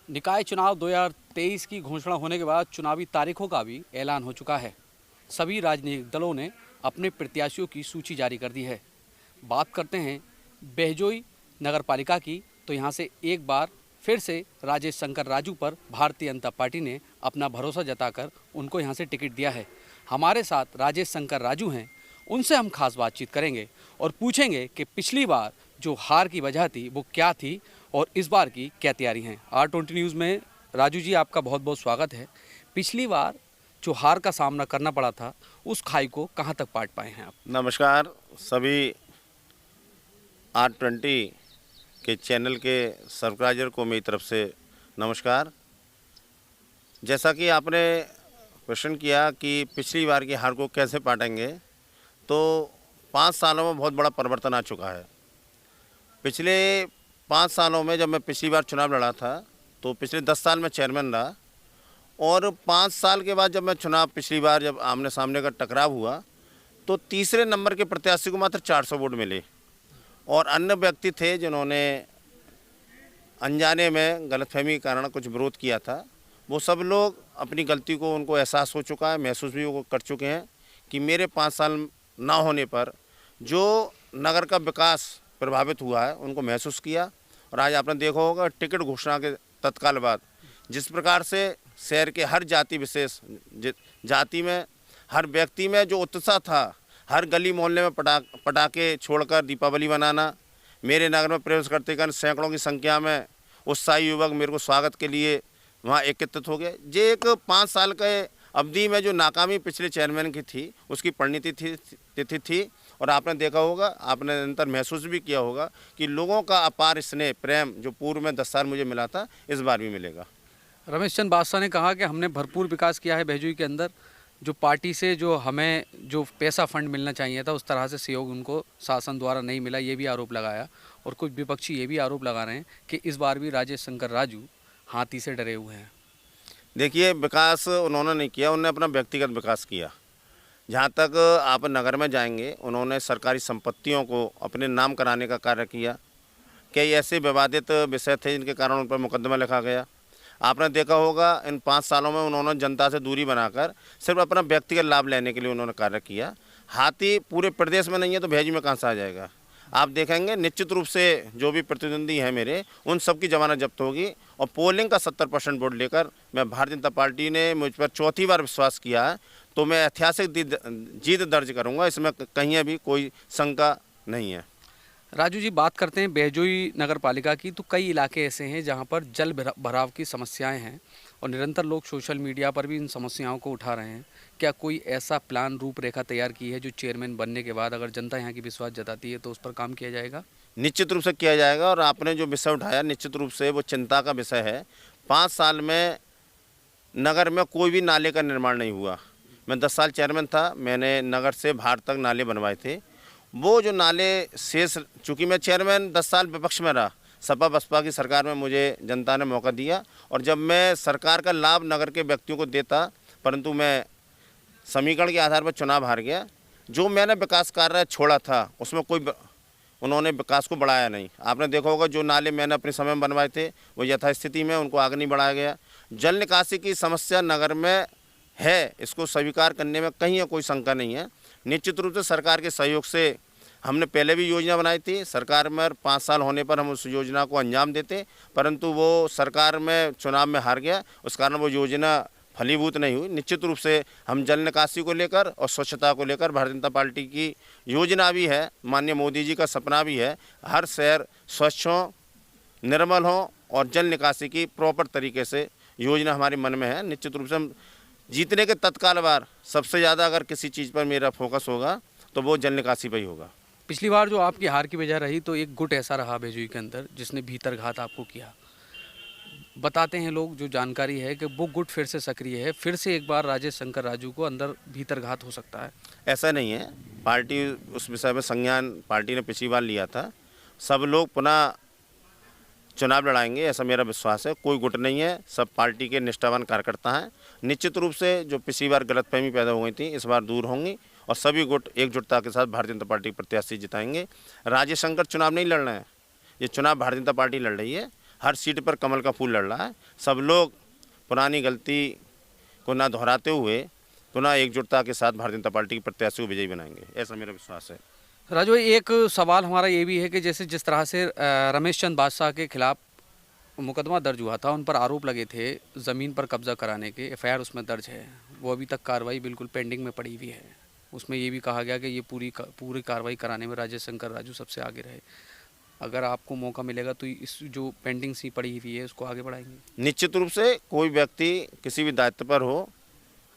निकाय चुनाव 2023 की घोषणा होने के बाद चुनावी तारीखों का भी ऐलान हो चुका है। सभी राजनीतिक दलों ने अपने प्रत्याशियों की सूची जारी कर दी है। बात करते हैं बहजोई नगर पालिका की, तो यहाँ से एक बार फिर से राजेश शंकर राजू पर भारतीय जनता पार्टी ने अपना भरोसा जताकर उनको यहाँ से टिकट दिया है। हमारे साथ राजेश शंकर राजू हैं, उनसे हम खास बातचीत करेंगे और पूछेंगे कि पिछली बार जो हार की वजह थी वो क्या थी और इस बार की क्या तैयारी हैं। R20 न्यूज़ में राजू जी आपका बहुत बहुत स्वागत है। पिछली बार जो हार का सामना करना पड़ा था उस खाई को कहां तक पाट पाए हैं आप? नमस्कार सभी R20 के चैनल के सब्सक्राइबर को मेरी तरफ से नमस्कार। जैसा कि आपने प्रश्न किया कि पिछली बार की हार को कैसे पाटेंगे, तो 5 सालों में बहुत बड़ा परिवर्तन आ चुका है। पिछले 5 सालों में जब मैं पिछली बार चुनाव लड़ा था तो पिछले 10 साल में चेयरमैन रहा, और 5 साल के बाद जब मैं चुनाव पिछली बार जब आमने सामने का टकराव हुआ तो तीसरे नंबर के प्रत्याशी को मात्र 400 वोट मिले, और अन्य व्यक्ति थे जिन्होंने अनजाने में गलतफहमी के कारण कुछ विरोध किया था। वो सब लोग अपनी गलती को उनको एहसास हो चुका है, महसूस भी वो कर चुके हैं कि मेरे 5 साल ना होने पर जो नगर का विकास प्रभावित हुआ है उनको महसूस किया। और आज आपने देखा होगा टिकट घोषणा के तत्काल बाद जिस प्रकार से शहर के हर जाति विशेष जाति में, हर व्यक्ति में जो उत्साह था, हर गली मोहल्ले में पटाखे छोड़कर दीपावली मनाना, मेरे नगर में प्रवेश करते कारण सैकड़ों की संख्या में उत्साही युवक मेरे को स्वागत के लिए वहाँ एकत्रित हो गए। ये एक 5 साल के अवधि में जो नाकामी पिछले चेयरमैन की थी उसकी परिणति तिथि थी। और आपने देखा होगा, आपने निरंतर महसूस भी किया होगा कि लोगों का अपार स्नेह प्रेम जो पूर्व में 10 साल मुझे मिला था इस बार भी मिलेगा। रमेश चंद बादशाह ने कहा कि हमने भरपूर विकास किया है बहजोई के अंदर। जो पार्टी से जो हमें जो पैसा फंड मिलना चाहिए था उस तरह से सहयोग उनको शासन द्वारा नहीं मिला, ये भी आरोप लगाया। और कुछ विपक्षी ये भी आरोप लगा रहे हैं कि इस बार भी राजेश शंकर राजू हाथी से डरे हुए हैं। देखिए, विकास उन्होंने नहीं किया, उन्होंने अपना व्यक्तिगत विकास किया। जहाँ तक आप नगर में जाएंगे, उन्होंने सरकारी संपत्तियों को अपने नाम कराने का कार्य किया। कई ऐसे विवादित विषय थे जिनके कारण उन पर मुकदमा लिखा गया। आपने देखा होगा इन 5 सालों में उन्होंने जनता से दूरी बनाकर सिर्फ अपना व्यक्तिगत लाभ लेने के लिए उन्होंने कार्य किया। हाथी पूरे प्रदेश में नहीं है तो भेजी में कहाँ से आ जाएगा? आप देखेंगे निश्चित रूप से जो भी प्रतिद्वंदी हैं मेरे, उन सब की जमानत जब्त होगी। और पोलिंग का 70% वोट लेकर मैं भारतीय जनता पार्टी ने मुझ पर चौथी बार विश्वास किया है, तो मैं ऐतिहासिक जीत दर्ज करूंगा, इसमें कहीं भी कोई शंका नहीं है। राजू जी, बात करते हैं बहजोई नगर पालिका की, तो कई इलाके ऐसे हैं जहां पर जल भराव की समस्याएं हैं और निरंतर लोग सोशल मीडिया पर भी इन समस्याओं को उठा रहे हैं। क्या कोई ऐसा प्लान रूपरेखा तैयार की है जो चेयरमैन बनने के बाद अगर जनता यहाँ की विश्वास जताती है तो उस पर काम किया जाएगा? निश्चित रूप से किया जाएगा। और आपने जो विषय उठाया निश्चित रूप से वो चिंता का विषय है। 5 साल में नगर में कोई भी नाले का निर्माण नहीं हुआ। मैं 10 साल चेयरमैन था, मैंने नगर से बाहर तक नाले बनवाए थे। वो जो नाले शेष, चूँकि मैं चेयरमैन 10 साल विपक्ष में रहा, सपा बसपा की सरकार में मुझे जनता ने मौका दिया, और जब मैं सरकार का लाभ नगर के व्यक्तियों को देता, परंतु मैं समीकरण के आधार पर चुनाव हार गया। जो मैंने विकास कार्य छोड़ा था उसमें उन्होंने विकास को बढ़ाया नहीं। आपने देखा होगा जो नाले मैंने अपने समय में बनवाए थे वो यथास्थिति में, उनको आगे नहीं बढ़ाया गया। जल निकासी की समस्या नगर में है, इसको स्वीकार करने में कहीं कोई शंका नहीं है। निश्चित रूप से सरकार के सहयोग से हमने पहले भी योजना बनाई थी, सरकार में 5 साल होने पर हम उस योजना को अंजाम देते, परंतु वो सरकार में चुनाव में हार गया, उस कारण वो योजना फलीभूत नहीं हुई। निश्चित रूप से हम जल निकासी को लेकर और स्वच्छता को लेकर भारतीय जनता पार्टी की योजना भी है, माननीय मोदी जी का सपना भी है, हर शहर स्वच्छ हो, निर्मल हो और जल निकासी की प्रॉपर तरीके से योजना हमारे मन में है। निश्चित रूप से हम जीतने के तत्काल बार सबसे ज़्यादा अगर किसी चीज़ पर मेरा फोकस होगा तो वो जल निकासी पर ही होगा। पिछली बार जो आपकी हार की वजह रही तो एक गुट ऐसा रहा बहजोई के अंदर जिसने भीतरघात आपको किया। बताते हैं लोग, जो जानकारी है कि वो गुट फिर से सक्रिय है, फिर से एक बार राजेश शंकर राजू को अंदर भीतरघात हो सकता है। ऐसा नहीं है, पार्टी उस विषय में संज्ञान पार्टी ने पिछली बार लिया था। सब लोग पुनः चुनाव लड़ाएंगे ऐसा मेरा विश्वास है। कोई गुट नहीं है, सब पार्टी के निष्ठावान कार्यकर्ता हैं। निश्चित रूप से जो पिछली बार गलतफहमी पैदा हो गई थी इस बार दूर होंगी और सभी गुट एकजुटता के साथ भारतीय जनता पार्टी प्रत्याशी जिताएंगे। राजेश शंकर चुनाव नहीं लड़ रहे हैं, ये चुनाव भारतीय जनता पार्टी लड़ रही है। हर सीट पर कमल का फूल लड़ रहा है। सब लोग पुरानी गलती को ना दोहराते हुए पुनः एकजुटता के साथ भारतीय जनता पार्टी के प्रत्याशी को विजयी बनाएंगे, ऐसा मेरा विश्वास है। राजू भाई, एक सवाल हमारा ये भी है कि जैसे जिस तरह से रमेश चंद बादशाह के खिलाफ मुकदमा दर्ज हुआ था, उन पर आरोप लगे थे ज़मीन पर कब्जा कराने के, एफआईआर उसमें दर्ज है, वो अभी तक कार्रवाई बिल्कुल पेंडिंग में पड़ी हुई है। उसमें ये भी कहा गया कि ये पूरी कार्रवाई कराने में राजेश शंकर राजू सबसे आगे रहे। अगर आपको मौका मिलेगा तो इस जो पेंडिंग सी पड़ी हुई है उसको आगे बढ़ाएंगे? निश्चित रूप से कोई व्यक्ति किसी भी दायित्व पर हो,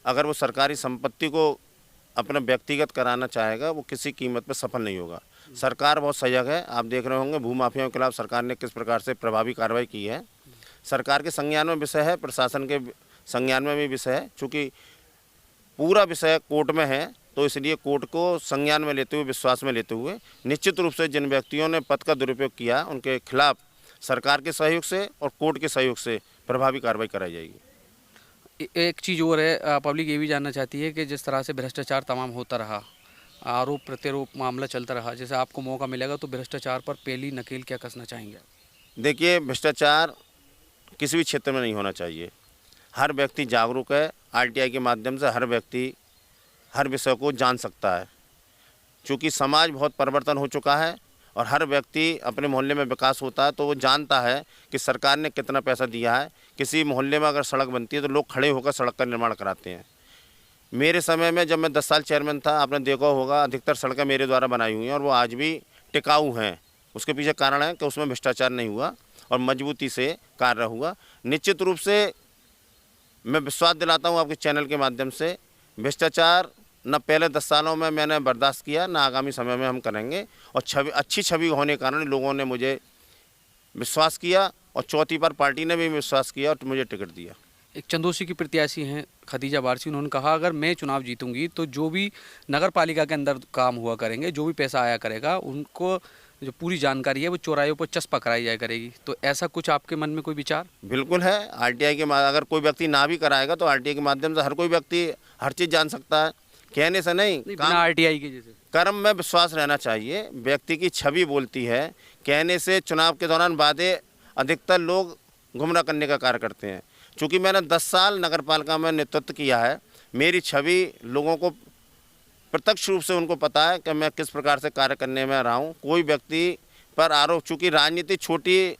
अगर वो सरकारी संपत्ति को अपना व्यक्तिगत कराना चाहेगा, वो किसी कीमत पर सफल नहीं होगा। सरकार बहुत सजग है। आप देख रहे होंगे भूमाफियाओं के खिलाफ सरकार ने किस प्रकार से प्रभावी कार्रवाई की है। सरकार के संज्ञान में विषय है, प्रशासन के संज्ञान में भी विषय है। चूँकि पूरा विषय कोर्ट में है, तो इसलिए कोर्ट को संज्ञान में लेते हुए, विश्वास में लेते हुए निश्चित रूप से जिन व्यक्तियों ने पद का दुरुपयोग किया उनके खिलाफ सरकार के सहयोग से और कोर्ट के सहयोग से प्रभावी कार्रवाई कराई जाएगी। एक चीज़ और है, पब्लिक ये भी जानना चाहती है कि जिस तरह से भ्रष्टाचार तमाम होता रहा, आरोप प्रत्यारोप मामला चलता रहा, जैसे आपको मौका मिलेगा तो भ्रष्टाचार पर पहली नकेल क्या कसना चाहेंगे? देखिए, भ्रष्टाचार किसी भी क्षेत्र में नहीं होना चाहिए। हर व्यक्ति जागरूक है। आरटीआई के माध्यम से हर व्यक्ति हर विषय को जान सकता है। चूँकि समाज बहुत परिवर्तन हो चुका है और हर व्यक्ति अपने मोहल्ले में विकास होता है तो वो जानता है कि सरकार ने कितना पैसा दिया है। किसी मोहल्ले में अगर सड़क बनती है तो लोग खड़े होकर सड़क का निर्माण कराते हैं। मेरे समय में जब मैं 10 साल चेयरमैन था, आपने देखा होगा अधिकतर सड़कें मेरे द्वारा बनाई हुई हैं और वो आज भी टिकाऊ हैं। उसके पीछे कारण है कि उसमें भ्रष्टाचार नहीं हुआ और मजबूती से कार्य हुआ। निश्चित रूप से मैं विश्वास दिलाता हूँ आपके चैनल के माध्यम से, भ्रष्टाचार न पहले 10 सालों में मैंने बर्दाश्त किया, न आगामी समय में हम करेंगे। और अच्छी छवि होने के कारण लोगों ने मुझे विश्वास किया और चौथी बार पार्टी ने भी विश्वास किया और मुझे टिकट दिया। एक चंदोसी की प्रत्याशी हैं खदीजा बारसी, उन्होंने कहा अगर मैं चुनाव जीतूंगी तो जो भी नगर पालिका के अंदर काम हुआ करेंगे, जो भी पैसा आया करेगा, उनको जो पूरी जानकारी है वो चौराहों पर चस्पा कराई जाया करेगी। तो ऐसा कुछ आपके मन में कोई विचार? बिल्कुल है। आरटीआई के अगर कोई व्यक्ति ना भी कराएगा तो आरटीआई के माध्यम से हर कोई व्यक्ति हर चीज़ जान सकता है। कहने से नहीं, बिना आरटीआई के जैसे कर्म में विश्वास रहना चाहिए। व्यक्ति की छवि बोलती है। कहने से चुनाव के दौरान वादे अधिकतर लोग गुमराह करने का कार्य करते हैं। चूँकि मैंने 10 साल नगर पालिका में नेतृत्व किया है, मेरी छवि लोगों को प्रत्यक्ष रूप से उनको पता है कि मैं किस प्रकार से कार्य करने में रहा हूँ। कोई व्यक्ति पर आरोप, चूँकि राजनीति छोटी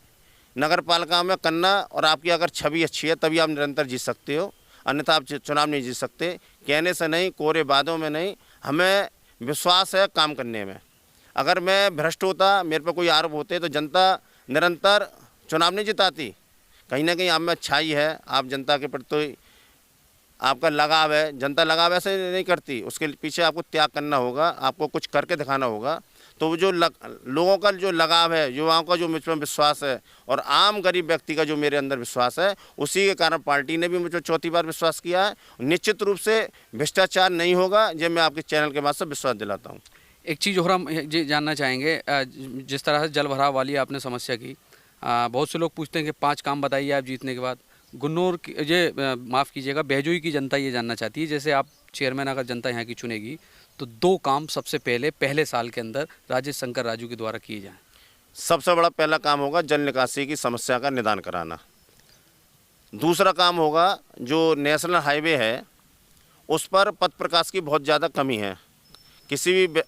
नगर पालिका में करना और आपकी अगर छवि अच्छी है तभी आप निरंतर जीत सकते हो, अन्यथा आप चुनाव नहीं जीत सकते। कहने से नहीं, कोरे वादों में नहीं, हमें विश्वास है काम करने में। अगर मैं भ्रष्ट होता, मेरे पर कोई आरोप होते तो जनता निरंतर चुनाव नहीं जिताती। कहीं ना कहीं आप में अच्छाई है, आप जनता के प्रति आपका लगाव है। जनता लगाव ऐसे नहीं करती, उसके पीछे आपको त्याग करना होगा, आपको कुछ करके दिखाना होगा। तो वो जो लोगों का जो लगाव है, युवाओं का जो मुझ पर विश्वास है और आम गरीब व्यक्ति का जो मेरे अंदर विश्वास है, उसी के कारण पार्टी ने भी मुझे चौथी बार विश्वास किया है। निश्चित रूप से भ्रष्टाचार नहीं होगा, ये मैं आपके चैनल के माध्यम से विश्वास दिलाता हूँ। एक चीज़ और हम ये जानना चाहेंगे, जिस तरह से जल भराव वाली आपने समस्या की, बहुत से लोग पूछते हैं कि 5 काम बताइए आप जीतने के बाद। गुन्नौर की, ये माफ़ कीजिएगा, बहजोई की जनता ये जानना चाहती है, जैसे आप चेयरमैन अगर जनता यहाँ की चुनेगी तो 2 काम सबसे पहले साल के अंदर राजेश शंकर राजू के द्वारा किए जाएं। सबसे बड़ा पहला काम होगा जल निकासी की समस्या का निदान कराना। दूसरा काम होगा जो नेशनल हाईवे है उस पर पथ प्रकाश की बहुत ज़्यादा कमी है। किसी भी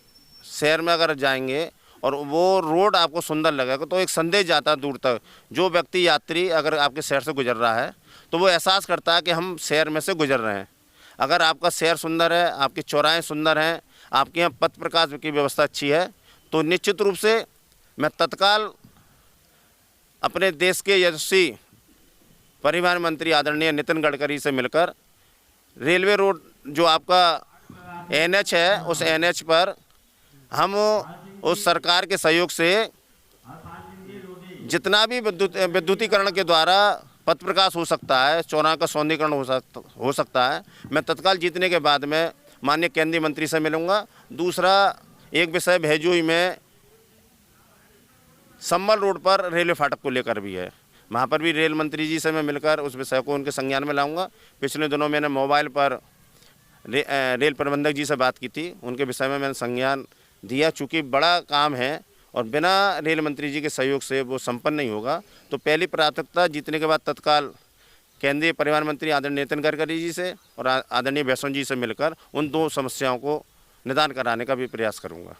शहर में अगर जाएंगे और वो रोड आपको सुंदर लगेगा तो एक संदेश जाता है दूर तक। जो व्यक्ति यात्री अगर आपके शहर से गुजर रहा है तो वो एहसास करता है कि हम शहर में से गुजर रहे हैं। अगर आपका शहर सुंदर है, आपके चौराहे सुंदर हैं, आपके यहाँ पथ प्रकाश की व्यवस्था अच्छी है, तो निश्चित रूप से मैं तत्काल अपने देश के यशस्वी परिवहन मंत्री आदरणीय नितिन गडकरी से मिलकर रेलवे रोड जो आपका NH है, उस NH पर हम उस सरकार के सहयोग से जितना भी विद्युतीकरण के द्वारा पथ प्रकाश हो सकता है, चौराहे का सौंदर्यीकरण हो सकता है, मैं तत्काल जीतने के बाद में माननीय केंद्रीय मंत्री से मिलूंगा। दूसरा एक विषय भैजोई में संबल रोड पर रेलवे फाटक को लेकर भी है, वहाँ पर भी रेल मंत्री जी से मैं मिलकर उस विषय को उनके संज्ञान में लाऊंगा। पिछले दिनों मैंने मोबाइल पर रेल प्रबंधक जी से बात की थी, उनके विषय में मैंने संज्ञान दिया। चूँकि बड़ा काम है और बिना रेल मंत्री जी के सहयोग से वो संपन्न नहीं होगा। तो पहली प्राथमिकता जीतने के बाद तत्काल केंद्रीय परिवहन मंत्री आदरणीय नितिन गडकरी जी से और आदरणीय वैष्णव जी से मिलकर उन दो समस्याओं को निदान कराने का भी प्रयास करूँगा।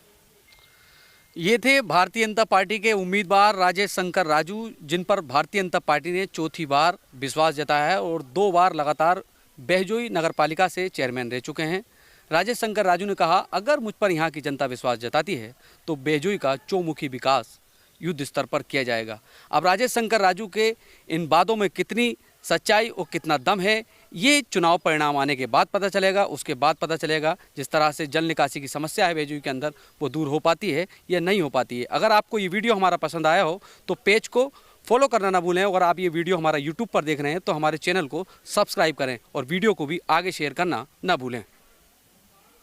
ये थे भारतीय जनता पार्टी के उम्मीदवार राजेश शंकर राजू, जिन पर भारतीय जनता पार्टी ने चौथी बार विश्वास जताया है और 2 बार लगातार बहजोई नगरपालिका से चेयरमैन रह चुके हैं। राजेश शंकर राजू ने कहा, अगर मुझ पर यहाँ की जनता विश्वास जताती है तो बहजोई का चौमुखी विकास युद्ध स्तर पर किया जाएगा। अब राजेश शंकर राजू के इन बातों में कितनी सच्चाई और कितना दम है, ये चुनाव परिणाम आने के बाद पता चलेगा। उसके बाद पता चलेगा जिस तरह से जल निकासी की समस्या है बहजोई के अंदर, वो दूर हो पाती है या नहीं हो पाती है। अगर आपको ये वीडियो हमारा पसंद आया हो तो पेज को फॉलो करना ना भूलें। अगर आप ये वीडियो हमारा यूट्यूब पर देख रहे हैं तो हमारे चैनल को सब्सक्राइब करें और वीडियो को भी आगे शेयर करना ना भूलें।